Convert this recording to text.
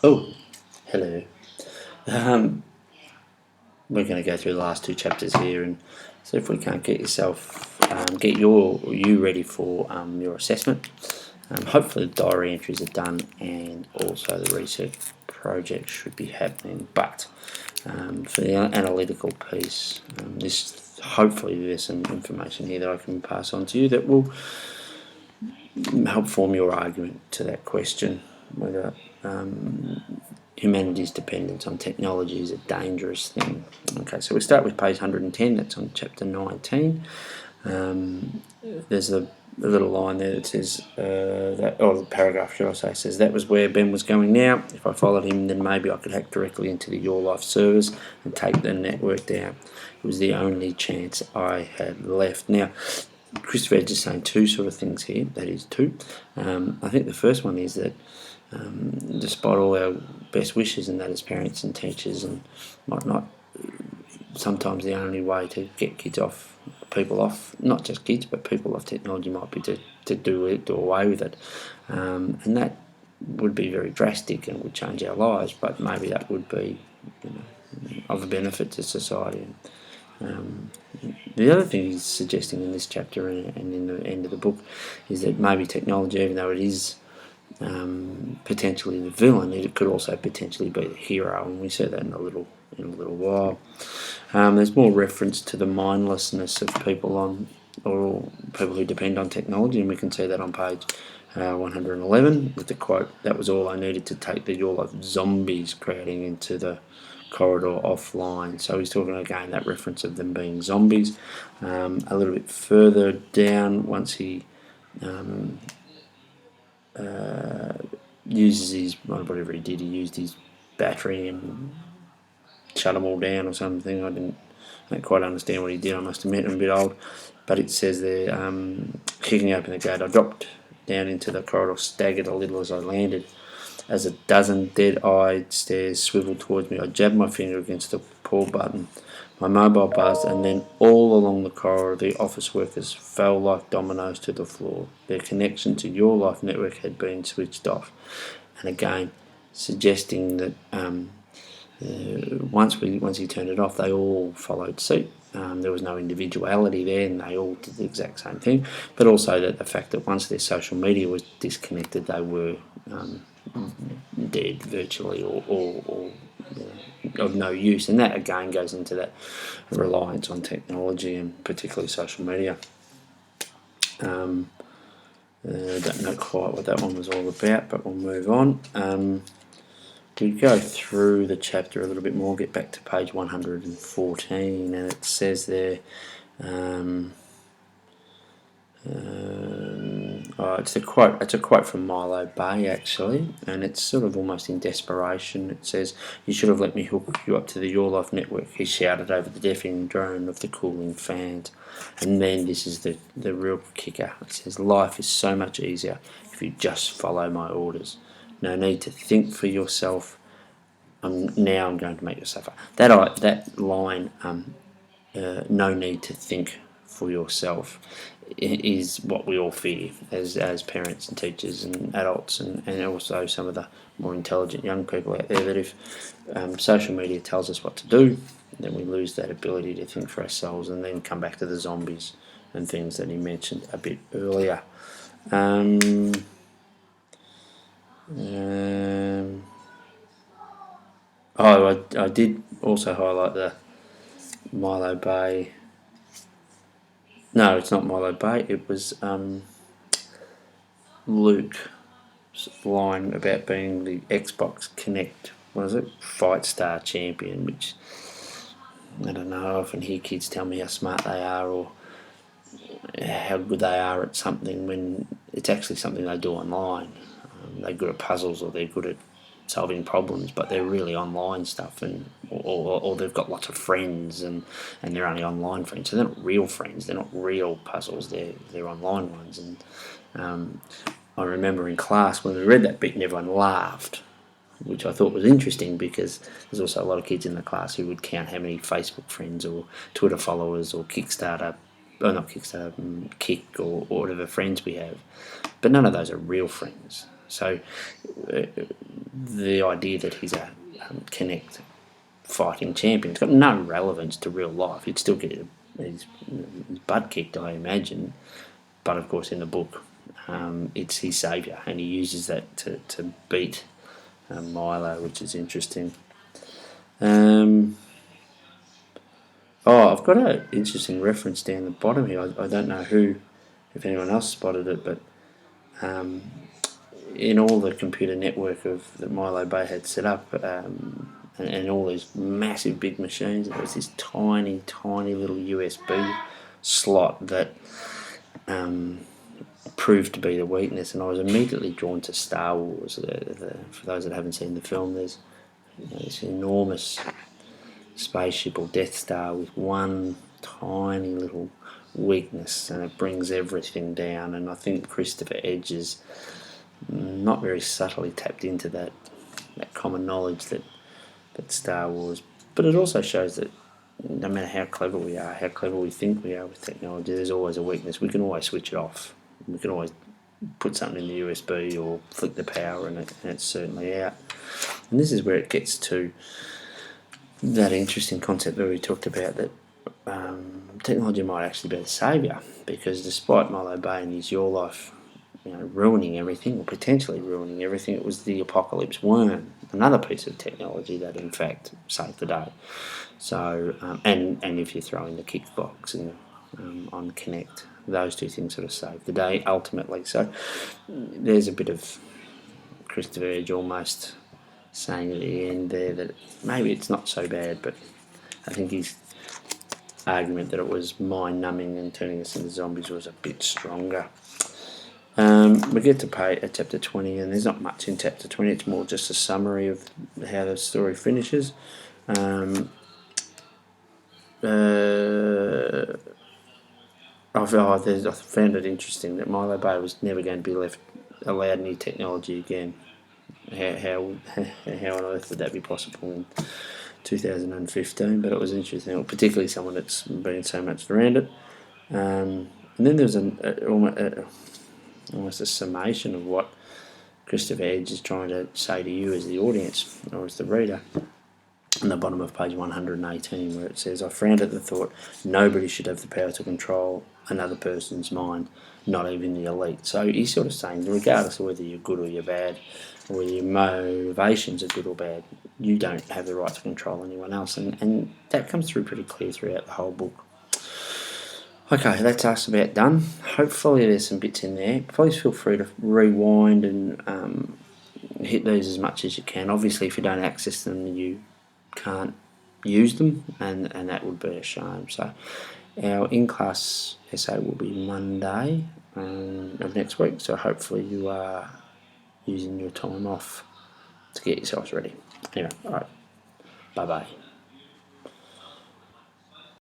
Oh, hello. Um, we're going to go through the last two chapters here and see if we can't get you ready for your assessment. Hopefully the diary entries are done and also the research project should be happening. But for the analytical piece, hopefully there's some information here that I can pass on to you that will help form your argument to that question, whether humanity's dependence on technology is a dangerous thing. Okay, so we start with page 110, that's on chapter 19. There's a little line there that says, the paragraph, should I say, says, that was where Ben was going now. If I followed him, then maybe I could hack directly into the Your Life servers and take the network down. It was the only chance I had left. Now, Christopher Edge is saying two sort of things here, that is two. I think the first one is that despite all our best wishes and that as parents and teachers and whatnot, sometimes the only way to get people off, not just kids, but people off technology might be to do away with it. And that would be very drastic and would change our lives, but maybe that would be of a benefit to society. The other thing he's suggesting in this chapter and in the end of the book is that maybe technology, even though it is potentially the villain, it could also potentially be the hero, and we see that in a little while. There's more reference to the mindlessness of people who depend on technology, and we can see that on page 111 with the quote, "That was all I needed to take the Your Life zombies crowding into the corridor offline." So he's talking again that reference of them being zombies. A little bit further down, once he uses his whatever he did, he used his battery and shut them all down or something. I don't quite understand what he did, I must admit. I'm a bit old, but it says there, kicking open the gate, I dropped down into the corridor, staggered a little as I landed. As a dozen dead-eyed stares swiveled towards me, I jabbed my finger against the pull button. My mobile buzzed, and then all along the corridor the office workers fell like dominoes to the floor. Their connection to Your Life network had been switched off. And again, suggesting that once he turned it off, they all followed suit. There was no individuality there, and they all did the exact same thing. But also that the fact that once their social media was disconnected, they were dead virtually, or of no use. And that again goes into that reliance on technology and particularly social media. Don't know quite what that one was all about, but we'll move on. We go through the chapter a little bit more, get back to page 114, and it says there, it's a quote from Milo Bay actually, and it's sort of almost in desperation. It says, "You should have let me hook you up to the Your Life network," he shouted over the deafening drone of the cooling fans. And then this is the real kicker. It says, "Life is so much easier if you just follow my orders. No need to think for yourself. Now I'm going to make you suffer." That line, no need to think for yourself, is what we all fear as parents and teachers and adults, and also some of the more intelligent young people out there, that if social media tells us what to do, then we lose that ability to think for ourselves, and then come back to the zombies and things that he mentioned a bit earlier. I did also highlight the Milo Bay. No, it's not Milo Bay. It was Luke's line about being the Xbox Connect, what is it, Fight Star champion, which I don't know, I often hear kids tell me how smart they are or how good they are at something when it's actually something they do online. They're good at puzzles, or they're good at solving problems, but they're really online stuff, and or they've got lots of friends, and they're only online friends, so they're not real friends, they're not real puzzles, they're online ones. And I remember in class when we read that bit and everyone laughed, which I thought was interesting, because there's also a lot of kids in the class who would count how many Facebook friends or Twitter followers or Kickstarter, or not Kickstarter, Kick or whatever friends we have, but none of those are real friends. So the idea that he's a Connect fighting champion, it's got no relevance to real life. He'd still get his butt kicked, I imagine. But of course, in the book, it's his saviour, and he uses that to beat Milo, which is interesting. I've got an interesting reference down the bottom here. I don't know if anyone else spotted it, but in all the computer network that Milo Bay had set up, and all these massive big machines, there was this tiny, tiny little USB slot that proved to be the weakness, and I was immediately drawn to Star Wars. For those that haven't seen the film, there's this enormous spaceship or Death Star with one tiny little weakness, and it brings everything down. And I think Christopher Edge is not very subtly tapped into that common knowledge that Star Wars, but it also shows that no matter how clever we are, how clever we think we are with technology, there's always a weakness. We can always switch it off. We can always put something in the USB or flick the power, and it's certainly out. And this is where it gets to that interesting concept that we talked about, that technology might actually be the saviour, because despite Milo Bay and his Your Life ruining everything, or potentially ruining everything, it was the apocalypse worm, another piece of technology that in fact saved the day. So and if you throw in the kickbox and on Connect, those two things sort of saved the day ultimately. So there's a bit of Christopher Edge almost saying at the end there that maybe it's not so bad, but I think his argument that it was mind-numbing and turning us into zombies was a bit stronger. We get to chapter 20, and there's not much in chapter 20. It's more just a summary of how the story finishes. I found it interesting that Milo Bay was never going to be allowed new technology again. How on earth would that be possible in 2015? But it was interesting, particularly someone that's been so much around it. And then there's almost a summation of what Christopher Edge is trying to say to you as the audience or as the reader, on the bottom of page 118, where it says, "I frowned at the thought nobody should have the power to control another person's mind, not even the elite." So he's sort of saying, regardless of whether you're good or you're bad, or whether your motivations are good or bad, you don't have the right to control anyone else. And that comes through pretty clear throughout the whole book. Okay, that's us about done. Hopefully there's some bits in there. Please feel free to rewind and hit these as much as you can. Obviously, if you don't access them, you can't use them, and that would be a shame. So our in-class essay will be Monday of next week, so hopefully you are using your time off to get yourselves ready. Anyway, alright, bye-bye.